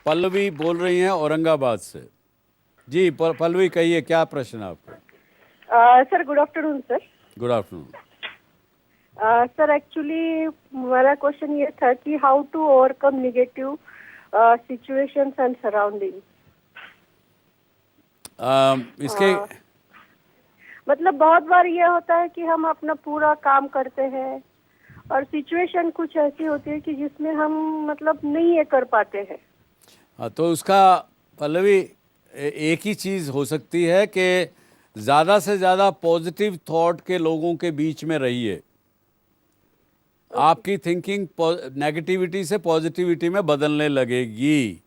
पल्लवी बोल रही हैं औरंगाबाद से। जी पल्लवी, कहिए क्या प्रश्न है आपका। Sir good afternoon sir. Good afternoon. Sir actually मेरा क्वेश्चन ये था कि how to overcome negative situations and surrounding. इसके मतलब बहुत बार ये होता है कि हम अपना पूरा काम करते हैं और सिचुएशन कुछ ऐसी होती है कि जिसमें हम मतलब नहीं ये कर पाते हैं। हाँ, तो उसका पल्लवी एक ही चीज़ हो सकती है कि ज़्यादा से ज़्यादा पॉजिटिव थॉट के लोगों के बीच में रहिए। आपकी थिंकिंग नेगेटिविटी से पॉजिटिविटी में बदलने लगेगी।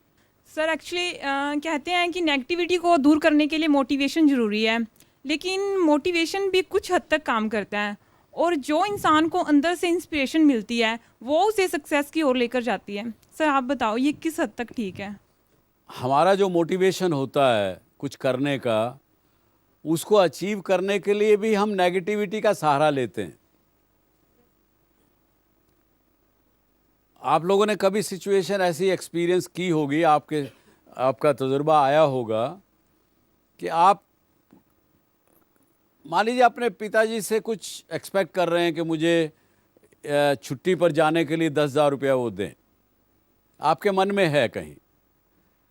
सर एक्चुअली कहते हैं कि नेगेटिविटी को दूर करने के लिए मोटिवेशन ज़रूरी है, लेकिन मोटिवेशन भी कुछ हद तक काम करता है और जो इंसान को अंदर से इंस्पिरेशन मिलती है वो उसे सक्सेस की ओर लेकर जाती है। सर आप बताओ ये किस हद तक ठीक है? हमारा जो मोटिवेशन होता है कुछ करने का, उसको अचीव करने के लिए भी हम नेगेटिविटी का सहारा लेते हैं। आप लोगों ने कभी सिचुएशन ऐसी एक्सपीरियंस की होगी, आपका तजुर्बा आया होगा कि आप मान लीजिए अपने पिताजी से कुछ एक्सपेक्ट कर रहे हैं कि मुझे छुट्टी पर जाने के लिए 10,000 रुपया वो दें। आपके मन में है कहीं,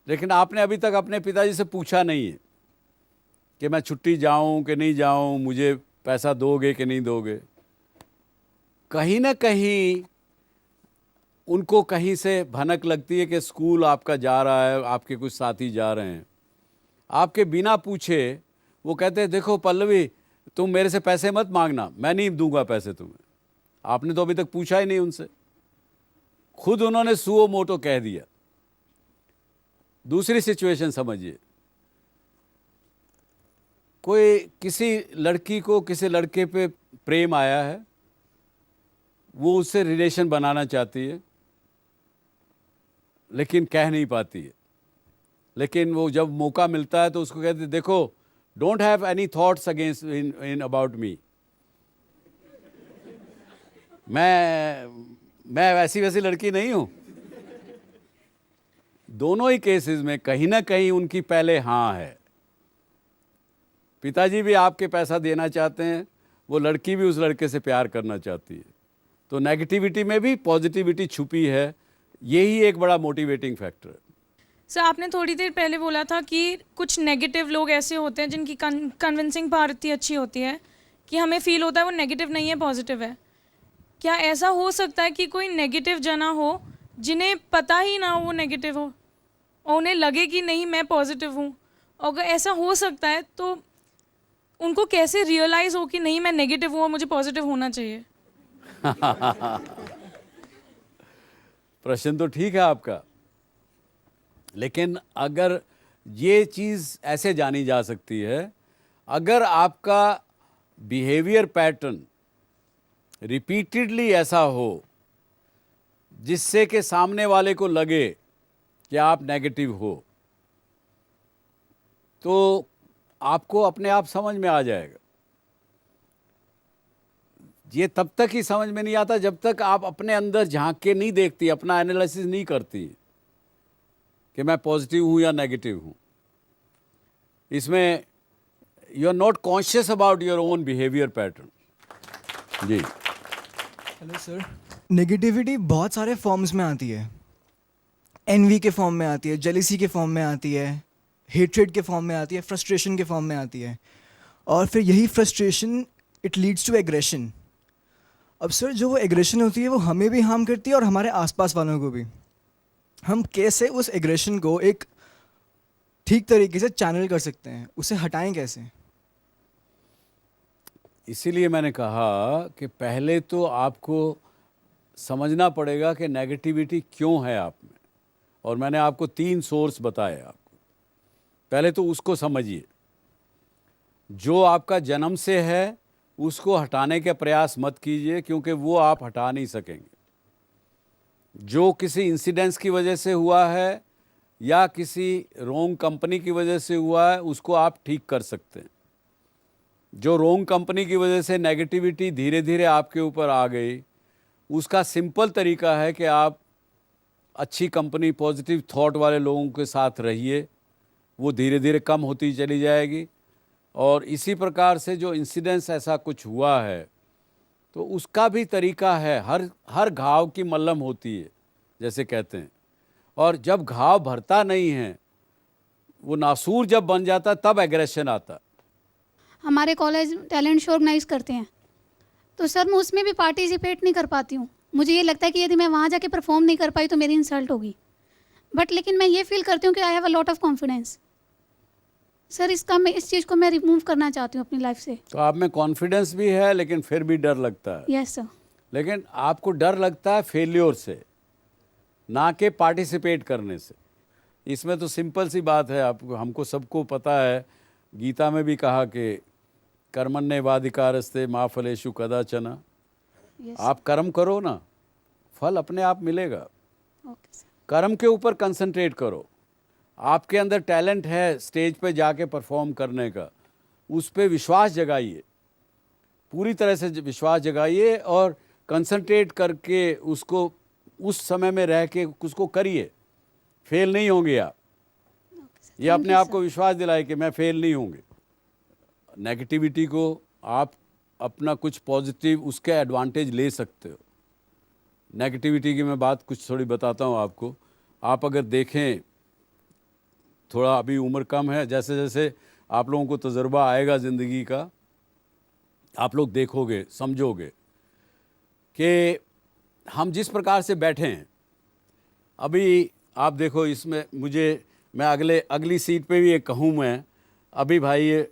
लेकिन आपने अभी तक अपने पिताजी से पूछा नहीं है कि मैं छुट्टी जाऊं कि नहीं जाऊं, मुझे पैसा दोगे कि नहीं दोगे। कहीं ना कहीं उनको कहीं से भनक लगती है कि स्कूल आपका जा रहा है, आपके कुछ साथी जा रहे हैं। आपके बिना पूछे वो कहते हैं देखो पल्लवी, तुम मेरे से पैसे मत मांगना, मैं नहीं दूंगा पैसे तुम्हें। आपने तो अभी तक पूछा ही नहीं उनसे, खुद उन्होंने सुओ मोटो कह दिया। दूसरी सिचुएशन समझिए, कोई किसी लड़की को किसी लड़के पे प्रेम आया है, वो उससे रिलेशन बनाना चाहती है लेकिन कह नहीं पाती है। लेकिन वो जब मौका मिलता है तो उसको कहते देखो, don't have any thoughts against in about me. मैं वैसी लड़की नहीं हूं। दोनों ही केसेस में कहीं ना कहीं उनकी पहले हाँ है। पिताजी भी आपके पैसा देना चाहते हैं, वो लड़की भी उस लड़के से प्यार करना चाहती है। तो नेगेटिविटी में भी पॉजिटिविटी छुपी है। यही एक बड़ा मोटिवेटिंग फैक्टर है। सर आपने थोड़ी देर पहले बोला था कि कुछ नेगेटिव लोग ऐसे होते हैं जिनकी कन्विंसिंग पावर इतनी अच्छी होती है कि हमें फील होता है वो नेगेटिव नहीं है, पॉजिटिव है। क्या ऐसा हो सकता है कि कोई नेगेटिव जना हो जिन्हें पता ही ना हो वो नेगेटिव हो और उन्हें लगे कि नहीं मैं पॉजिटिव हूँ? अगर ऐसा हो सकता है तो उनको कैसे रियलाइज़ हो कि नहीं मैं नेगेटिव हूँ और मुझे पॉजिटिव होना चाहिए? प्रश्न तो ठीक है आपका, लेकिन अगर ये चीज़ ऐसे जानी जा सकती है, अगर आपका बिहेवियर पैटर्न रिपीटेडली ऐसा हो जिससे कि सामने वाले को लगे कि आप नेगेटिव हो, तो आपको अपने आप समझ में आ जाएगा। ये तब तक ही समझ में नहीं आता जब तक आप अपने अंदर झांक के नहीं देखती, अपना एनालिसिस नहीं करती कि मैं पॉजिटिव हूं या नेगेटिव हूं। इसमें you are not conscious about your own behaviour pattern. जी हेलो सर। नेगेटिविटी बहुत सारे फॉर्म्स में आती है। एनवी के फॉर्म में आती है, जेलिसी के फॉर्म में आती है, हेट्रेड के फॉर्म में आती है, फ्रस्ट्रेशन के फॉर्म में आती है, और फिर यही frustration it leads to aggression. अब सर जो वो एग्रेशन होती है वो हमें भी हार्म करती है और हमारे आसपास वालों को भी। हम कैसे उस एग्रेशन को एक ठीक तरीके से चैनल कर सकते हैं, उसे हटाएं कैसे? इसीलिए मैंने कहा कि पहले तो आपको समझना पड़ेगा कि नेगेटिविटी क्यों है आप में, और मैंने आपको 3 सोर्स बताए आपको। पहले तो उसको समझिए। जो आपका जन्म से है उसको हटाने का प्रयास मत कीजिए, क्योंकि वो आप हटा नहीं सकेंगे। जो किसी इंसिडेंस की वजह से हुआ है या किसी रोंग कंपनी की वजह से हुआ है, उसको आप ठीक कर सकते हैं। जो रोंग कंपनी की वजह से नेगेटिविटी धीरे धीरे आपके ऊपर आ गई, उसका सिंपल तरीका है कि आप अच्छी कंपनी, पॉजिटिव थॉट वाले लोगों के साथ रहिए, वो धीरे धीरे कम होती चली जाएगी। और इसी प्रकार से जो इंसिडेंस ऐसा कुछ हुआ है तो उसका भी तरीका है, हर घाव की मल्हम होती है जैसे कहते हैं, और जब घाव भरता नहीं है, वो नासूर जब बन जाता तब एग्रेशन आता। हमारे कॉलेज टैलेंट शो ऑर्गेनाइज करते हैं, तो सर मैं उसमें भी पार्टिसिपेट नहीं कर पाती हूँ। मुझे ये लगता है कि यदि मैं वहाँ जाके परफॉर्म नहीं कर पाई तो मेरी इंसल्ट होगी, बट लेकिन मैं ये फील करती हूँ कि I have a lot of confidence. Sir इस चीज़ को मैं रिमूव करना चाहती हूँ अपनी लाइफ से। तो आप में कॉन्फिडेंस भी है लेकिन फिर भी डर लगता है। Yes sir. लेकिन आपको डर लगता है फेल्योर से, ना कि पार्टिसिपेट करने से। इसमें तो सिंपल सी बात है, आपको हमको सबको पता है, गीता में भी कहा कि कर्मण्येवाधिकारस्ते मा फलेषु कदाचन। आप कर्म करो ना, फल अपने आप मिलेगा। Okay sir. कर्म के ऊपर कंसंट्रेट करो। आपके अंदर टैलेंट है स्टेज पे जाके परफॉर्म करने का, उस पे विश्वास जगाइए, पूरी तरह से विश्वास जगाइए और कंसंट्रेट करके उसको उस समय में रह के उसको करिए। फेल नहीं होंगे आप, ये अपने आप को विश्वास दिलाए कि मैं फेल नहीं होंगे। नेगेटिविटी को आप अपना कुछ पॉजिटिव उसके एडवांटेज ले सकते हो। नेगेटिविटी की मैं बात कुछ थोड़ी बताता हूँ आपको। आप अगर देखें, थोड़ा अभी उम्र कम है, जैसे जैसे आप लोगों को तजुर्बा आएगा ज़िंदगी का, आप लोग देखोगे, समझोगे कि हम जिस प्रकार से बैठे हैं अभी, आप देखो इसमें मैं अगली सीट पे भी एक कहूँ मैं, अभी भाई ये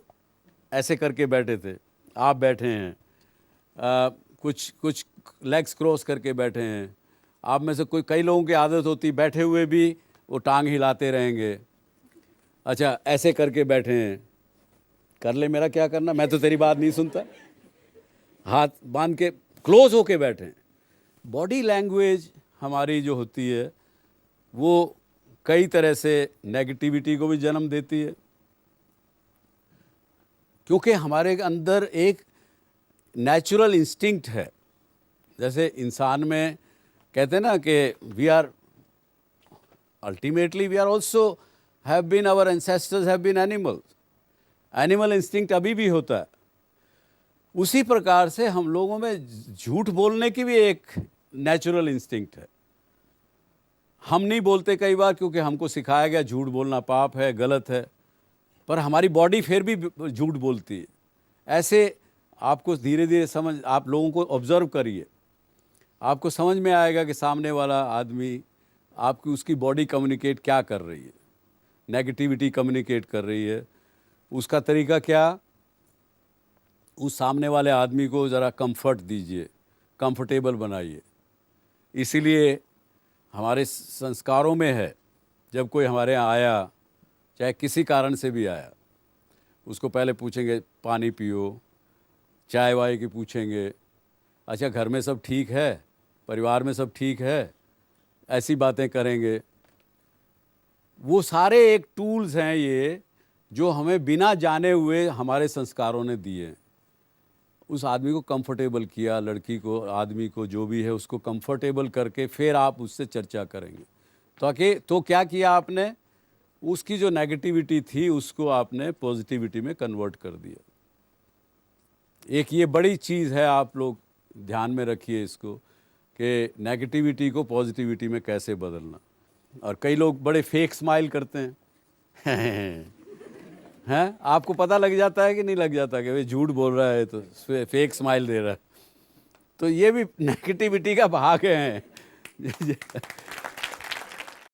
ऐसे करके बैठे थे, आप बैठे हैं, कुछ लेग्स क्रॉस करके बैठे हैं। आप में से कई लोगों की आदत होती बैठे हुए भी वो टांग हिलाते रहेंगे। अच्छा, ऐसे करके बैठे हैं, कर ले, मेरा क्या करना, मैं तो तेरी बात नहीं सुनता। हाथ बांध के क्लोज होके बैठे हैं। बॉडी लैंग्वेज हमारी जो होती है वो कई तरह से नेगेटिविटी को भी जन्म देती है, क्योंकि हमारे अंदर एक नेचुरल इंस्टिंक्ट है। जैसे इंसान में कहते हैं ना कि we are ultimately we are also have been, our ancestors have been animals. Animal instinct अभी भी होता है। उसी प्रकार से हम लोगों में झूठ बोलने की भी एक नेचुरल इंस्टिंक्ट है। हम नहीं बोलते कई बार क्योंकि हमको सिखाया गया झूठ बोलना पाप है, गलत है, पर हमारी बॉडी फिर भी झूठ बोलती है। ऐसे आपको धीरे धीरे आप लोगों को ऑब्जर्व करिए, आपको समझ में आएगा कि सामने वाला आदमी आपकी उसकी बॉडी कम्युनिकेट क्या कर रही है, नेगेटिविटी कम्युनिकेट कर रही है। उसका तरीका क्या, उस सामने वाले आदमी को ज़रा कंफर्ट दीजिए, कंफर्टेबल बनाइए। इसीलिए हमारे संस्कारों में है, जब कोई हमारे यहाँ आया, चाहे किसी कारण से भी आया, उसको पहले पूछेंगे पानी पियो, चाय वाय की पूछेंगे, अच्छा घर में सब ठीक है, परिवार में सब ठीक है, ऐसी बातें करेंगे। वो सारे एक टूल्स हैं ये, जो हमें बिना जाने हुए हमारे संस्कारों ने दिए। उस आदमी को कंफर्टेबल किया, लड़की को, आदमी को, जो भी है उसको कंफर्टेबल करके फिर आप उससे चर्चा करेंगे। तो क्या किया आपने, उसकी जो नेगेटिविटी थी उसको आपने पॉजिटिविटी में कन्वर्ट कर दिया। एक ये बड़ी चीज़ है, आप लोग ध्यान में रखिए इसको, कि नेगेटिविटी को पॉजिटिविटी में कैसे बदलना। और कई लोग बड़े फेक स्माइल करते हैं हैं, आपको पता लग जाता है कि नहीं लग जाता कि भाई झूठ बोल रहा है तो फेक स्माइल दे रहा है, तो ये भी नेगेटिविटी का भाग है।